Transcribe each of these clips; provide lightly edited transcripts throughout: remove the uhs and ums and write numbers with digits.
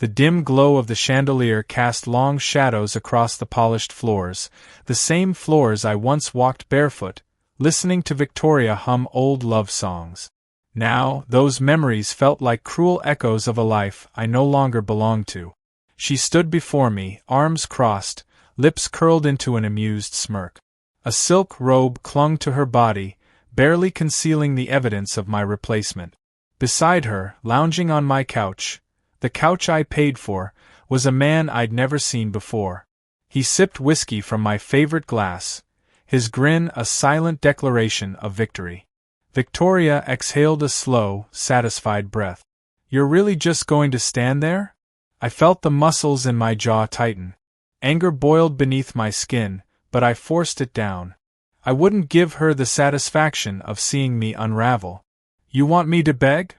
The dim glow of the chandelier cast long shadows across the polished floors, the same floors I once walked barefoot, listening to Victoria hum old love songs. Now, those memories felt like cruel echoes of a life I no longer belonged to. She stood before me, arms crossed, lips curled into an amused smirk. A silk robe clung to her body, barely concealing the evidence of my replacement. Beside her, lounging on my couch, the couch I paid for, was a man I'd never seen before. He sipped whiskey from my favorite glass, his grin a silent declaration of victory. Victoria exhaled a slow, satisfied breath. "You're really just going to stand there?" I felt the muscles in my jaw tighten. Anger boiled beneath my skin, but I forced it down. I wouldn't give her the satisfaction of seeing me unravel. "You want me to beg?"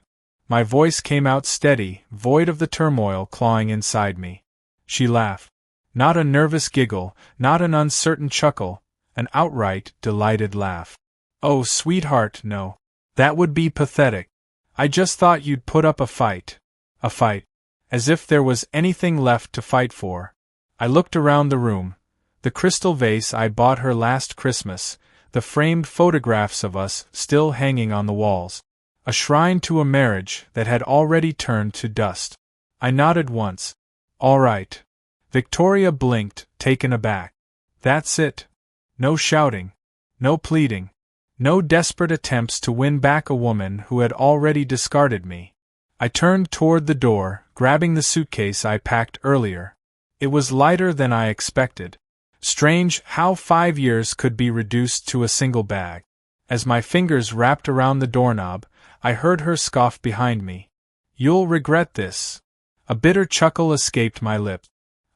My voice came out steady, void of the turmoil clawing inside me. She laughed. Not a nervous giggle, not an uncertain chuckle, an outright, delighted laugh. "Oh, sweetheart, no. That would be pathetic. I just thought you'd put up a fight." A fight. As if there was anything left to fight for. I looked around the room. The crystal vase I bought her last Christmas, the framed photographs of us still hanging on the walls. A shrine to a marriage that had already turned to dust. I nodded once. "All right." Victoria blinked, taken aback. "That's it. No shouting. No pleading. No desperate attempts to win back a woman who had already discarded me." I turned toward the door, grabbing the suitcase I packed earlier. It was lighter than I expected. Strange how 5 years could be reduced to a single bag. As my fingers wrapped around the doorknob, I heard her scoff behind me. "You'll regret this." A bitter chuckle escaped my lips.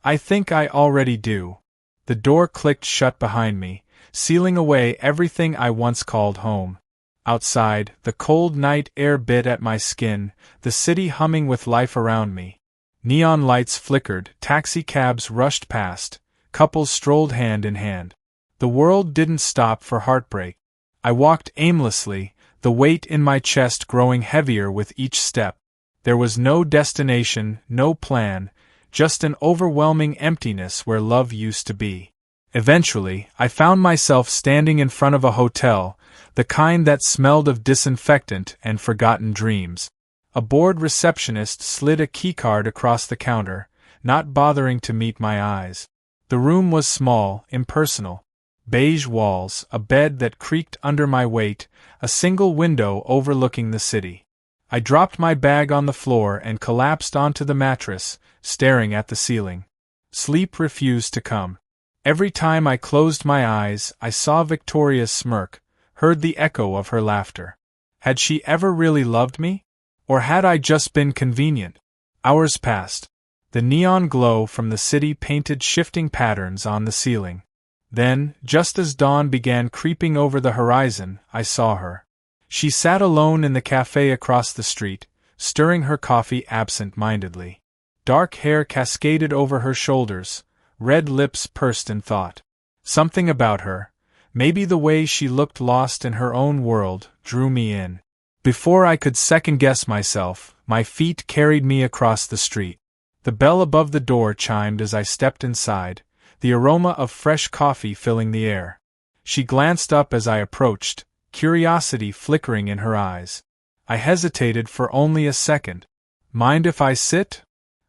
"I think I already do." The door clicked shut behind me, sealing away everything I once called home. Outside, the cold night air bit at my skin, the city humming with life around me. Neon lights flickered, taxicabs rushed past, couples strolled hand in hand. The world didn't stop for heartbreak. I walked aimlessly, the weight in my chest growing heavier with each step. There was no destination, no plan, just an overwhelming emptiness where love used to be. Eventually, I found myself standing in front of a hotel, the kind that smelled of disinfectant and forgotten dreams. A bored receptionist slid a keycard across the counter, not bothering to meet my eyes. The room was small, impersonal. Beige walls, a bed that creaked under my weight, a single window overlooking the city. I dropped my bag on the floor and collapsed onto the mattress, staring at the ceiling. Sleep refused to come. Every time I closed my eyes, I saw Victoria's smirk, heard the echo of her laughter. Had she ever really loved me? Or had I just been convenient? Hours passed. The neon glow from the city painted shifting patterns on the ceiling. Then, just as dawn began creeping over the horizon, I saw her. She sat alone in the cafe across the street, stirring her coffee absent-mindedly. Dark hair cascaded over her shoulders, red lips pursed in thought. Something about her, maybe the way she looked lost in her own world, drew me in. Before I could second-guess myself, my feet carried me across the street. The bell above the door chimed as I stepped inside, the aroma of fresh coffee filling the air. She glanced up as I approached, curiosity flickering in her eyes. I hesitated for only a second. "Mind if I sit?"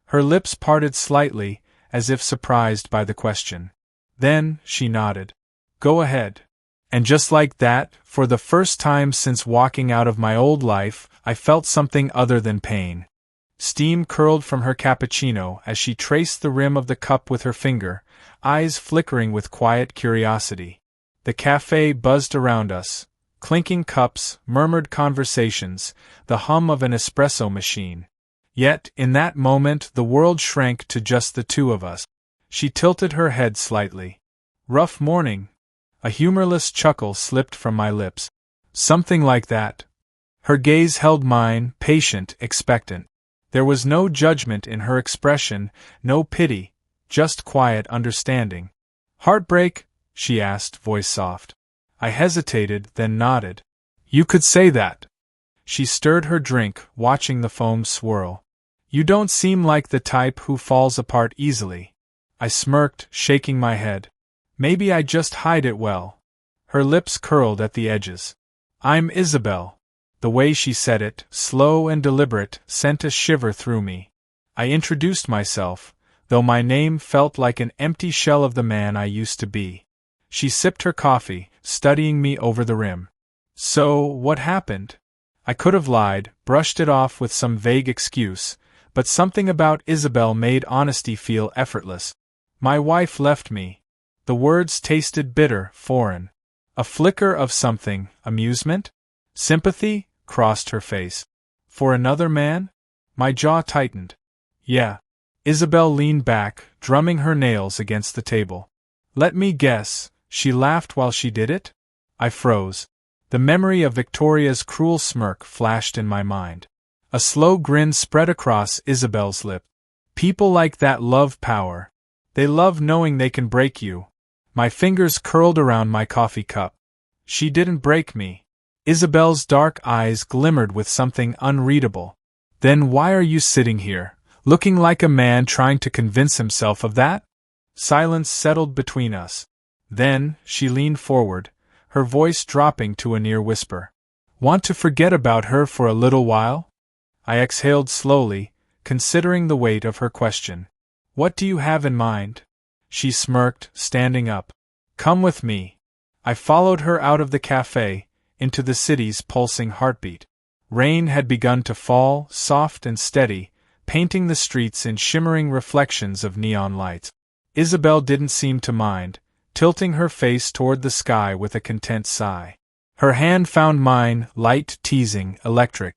Her lips parted slightly, as if surprised by the question. Then, she nodded. "Go ahead." And just like that, for the first time since walking out of my old life, I felt something other than pain. Steam curled from her cappuccino as she traced the rim of the cup with her finger, eyes flickering with quiet curiosity. The cafe buzzed around us. Clinking cups, murmured conversations, the hum of an espresso machine. Yet, in that moment, the world shrank to just the two of us. She tilted her head slightly. "Rough morning." A humorless chuckle slipped from my lips. "Something like that." Her gaze held mine, patient, expectant. There was no judgment in her expression, no pity, just quiet understanding. "Heartbreak?" she asked, voice soft. I hesitated, then nodded. "You could say that." She stirred her drink, watching the foam swirl. You don't seem like the type who falls apart easily. I smirked, shaking my head. Maybe I just hide it well. Her lips curled at the edges. I'm Isabel. The way she said it, slow and deliberate, sent a shiver through me. I introduced myself, though my name felt like an empty shell of the man I used to be. She sipped her coffee, studying me over the rim. So, what happened? I could have lied, brushed it off with some vague excuse, but something about Isabel made honesty feel effortless. My wife left me. The words tasted bitter, foreign. A flicker of something, amusement? Sympathy, crossed her face. For another man? My jaw tightened. Yeah. Isabel leaned back, drumming her nails against the table. Let me guess, she laughed while she did it? I froze. The memory of Victoria's cruel smirk flashed in my mind. A slow grin spread across Isabel's lip. People like that love power. They love knowing they can break you. My fingers curled around my coffee cup. She didn't break me. Isabel's dark eyes glimmered with something unreadable. Then why are you sitting here, looking like a man trying to convince himself of that? Silence settled between us. Then, she leaned forward, her voice dropping to a near whisper. Want to forget about her for a little while? I exhaled slowly, considering the weight of her question. What do you have in mind? She smirked, standing up. Come with me. I followed her out of the cafe, into the city's pulsing heartbeat. Rain had begun to fall, soft and steady, painting the streets in shimmering reflections of neon lights. Isabel didn't seem to mind, tilting her face toward the sky with a content sigh. Her hand found mine, light, teasing, electric.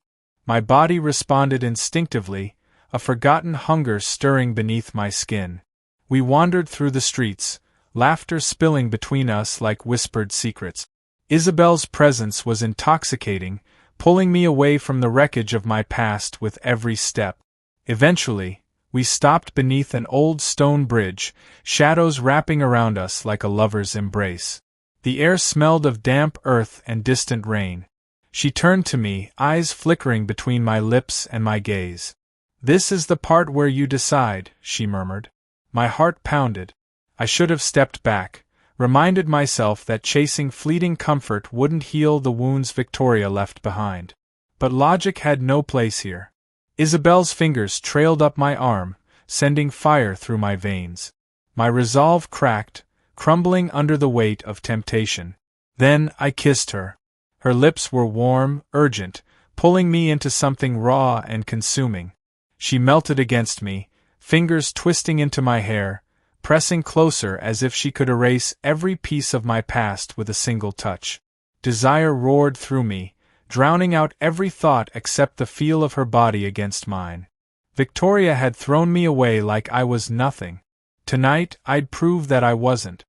My body responded instinctively, a forgotten hunger stirring beneath my skin. We wandered through the streets, laughter spilling between us like whispered secrets. Isabel's presence was intoxicating, pulling me away from the wreckage of my past with every step. Eventually, we stopped beneath an old stone bridge, shadows wrapping around us like a lover's embrace. The air smelled of damp earth and distant rain. She turned to me, eyes flickering between my lips and my gaze. This is the part where you decide, she murmured. My heart pounded. I should have stepped back, reminded myself that chasing fleeting comfort wouldn't heal the wounds Victoria left behind. But logic had no place here. Isabel's fingers trailed up my arm, sending fire through my veins. My resolve cracked, crumbling under the weight of temptation. Then I kissed her. Her lips were warm, urgent, pulling me into something raw and consuming. She melted against me, fingers twisting into my hair, pressing closer as if she could erase every piece of my past with a single touch. Desire roared through me, drowning out every thought except the feel of her body against mine. Victoria had thrown me away like I was nothing. Tonight, I'd prove that I wasn't.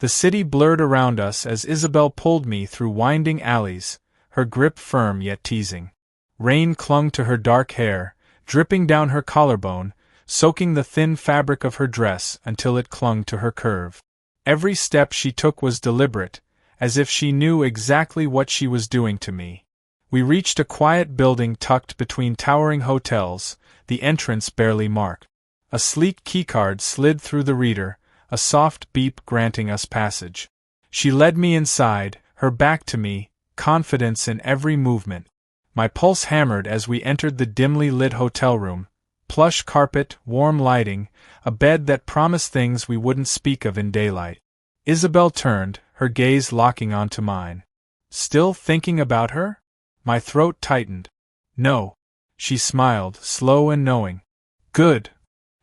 The city blurred around us as Isabel pulled me through winding alleys, her grip firm yet teasing. Rain clung to her dark hair, dripping down her collarbone, soaking the thin fabric of her dress until it clung to her curve. Every step she took was deliberate, as if she knew exactly what she was doing to me. We reached a quiet building tucked between towering hotels, the entrance barely marked. A sleek keycard slid through the reader, a soft beep granting us passage. She led me inside, her back to me, confidence in every movement. My pulse hammered as we entered the dimly lit hotel room. Plush carpet, warm lighting, a bed that promised things we wouldn't speak of in daylight. Isabel turned, her gaze locking onto mine. Still thinking about her? My throat tightened. No. She smiled, slow and knowing. Good.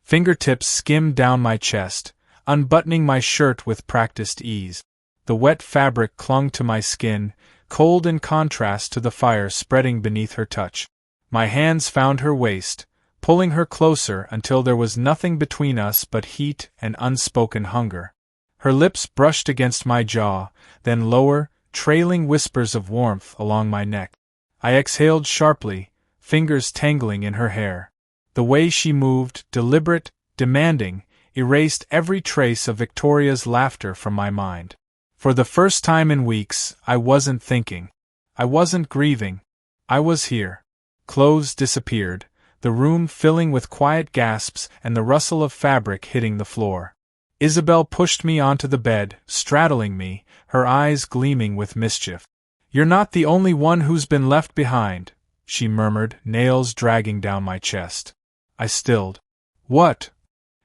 Fingertips skimmed down my chest, unbuttoning my shirt with practiced ease. The wet fabric clung to my skin, cold in contrast to the fire spreading beneath her touch. My hands found her waist, pulling her closer until there was nothing between us but heat and unspoken hunger. Her lips brushed against my jaw, then lower, trailing whispers of warmth along my neck. I exhaled sharply, fingers tangling in her hair. The way she moved, deliberate, demanding, erased every trace of Victoria's laughter from my mind. For the first time in weeks, I wasn't thinking. I wasn't grieving. I was here. Clothes disappeared, the room filling with quiet gasps and the rustle of fabric hitting the floor. Isabel pushed me onto the bed, straddling me, her eyes gleaming with mischief. "You're not the only one who's been left behind," she murmured, nails dragging down my chest. I stilled. "What?"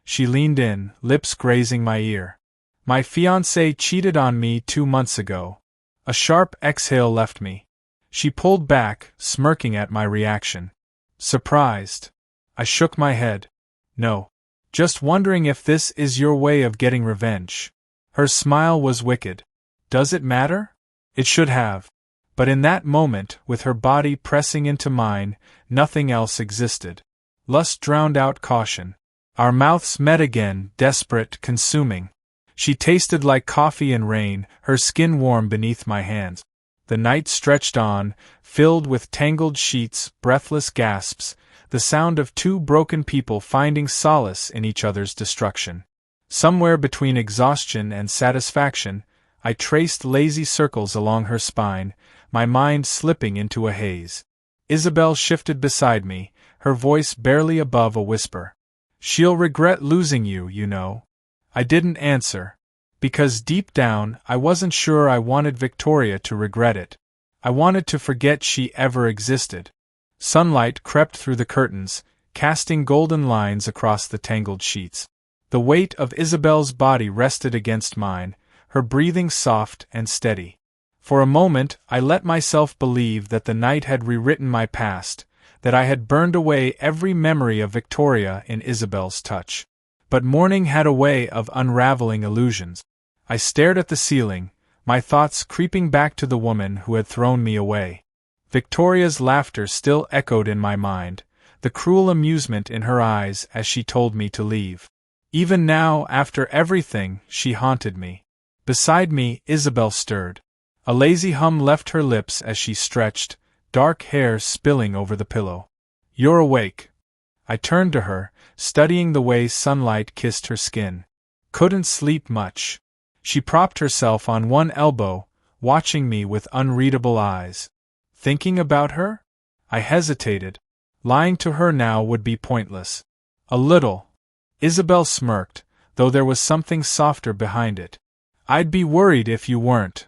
She leaned in, lips grazing my ear. "My fiancé cheated on me 2 months ago." A sharp exhale left me. She pulled back, smirking at my reaction. Surprised. I shook my head. "No. Just wondering if this is your way of getting revenge." Her smile was wicked. "Does it matter?" It should have. But in that moment, with her body pressing into mine, nothing else existed. Lust drowned out caution. Our mouths met again, desperate, consuming. She tasted like coffee and rain, her skin warm beneath my hands. The night stretched on, filled with tangled sheets, breathless gasps, the sound of 2 broken people finding solace in each other's destruction. Somewhere between exhaustion and satisfaction, I traced lazy circles along her spine, my mind slipping into a haze. Isabel shifted beside me, her voice barely above a whisper. "She'll regret losing you, you know." I didn't answer. Because deep down, I wasn't sure I wanted Victoria to regret it. I wanted to forget she ever existed. Sunlight crept through the curtains, casting golden lines across the tangled sheets. The weight of Isabel's body rested against mine, her breathing soft and steady. For a moment, I let myself believe that the night had rewritten my past, that I had burned away every memory of Victoria in Isabel's touch. But morning had a way of unraveling illusions. I stared at the ceiling, my thoughts creeping back to the woman who had thrown me away. Victoria's laughter still echoed in my mind, the cruel amusement in her eyes as she told me to leave. Even now, after everything, she haunted me. Beside me, Isabel stirred. A lazy hum left her lips as she stretched, dark hair spilling over the pillow. "You're awake." I turned to her, studying the way sunlight kissed her skin. "Couldn't sleep much." She propped herself on one elbow, watching me with unreadable eyes. "Thinking about her?" I hesitated. Lying to her now would be pointless. "A little." Isabel smirked, though there was something softer behind it. "I'd be worried if you weren't."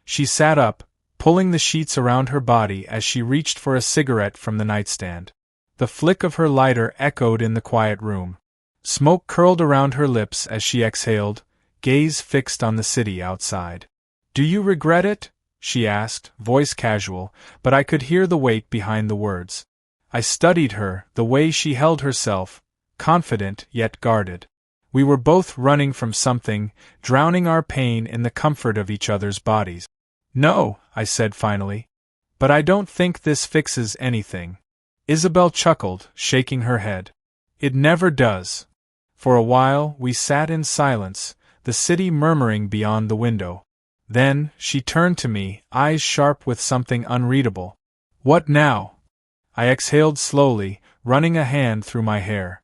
She sat up, pulling the sheets around her body as she reached for a cigarette from the nightstand. The flick of her lighter echoed in the quiet room. Smoke curled around her lips as she exhaled, gaze fixed on the city outside. "Do you regret it?" she asked, voice casual, but I could hear the weight behind the words. I studied her, the way she held herself, confident yet guarded. We were both running from something, drowning our pain in the comfort of each other's bodies. "No," I said finally. "But I don't think this fixes anything." Isabel chuckled, shaking her head. "It never does." For a while, we sat in silence, the city murmuring beyond the window. Then, she turned to me, eyes sharp with something unreadable. "What now?" I exhaled slowly, running a hand through my hair.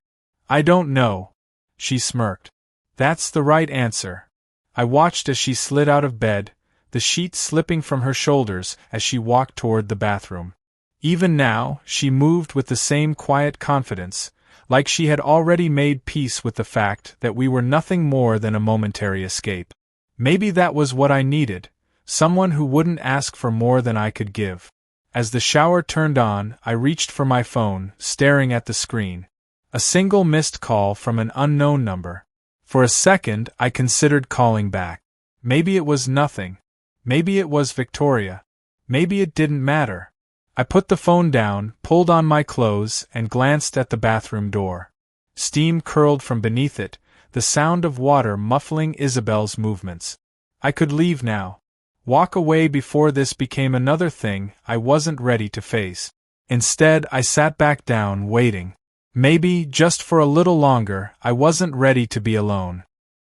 "I don't know." She smirked. "That's the right answer." I watched as she slid out of bed, the sheet slipping from her shoulders as she walked toward the bathroom. Even now, she moved with the same quiet confidence, like she had already made peace with the fact that we were nothing more than a momentary escape. Maybe that was what I needed, someone who wouldn't ask for more than I could give. As the shower turned on, I reached for my phone, staring at the screen. A single missed call from an unknown number. For a second, I considered calling back. Maybe it was nothing. Maybe it was Victoria. Maybe it didn't matter. I put the phone down, pulled on my clothes, and glanced at the bathroom door. Steam curled from beneath it, the sound of water muffling Isabel's movements. I could leave now. Walk away before this became another thing I wasn't ready to face. Instead, I sat back down, waiting. Maybe, just for a little longer, I wasn't ready to be alone.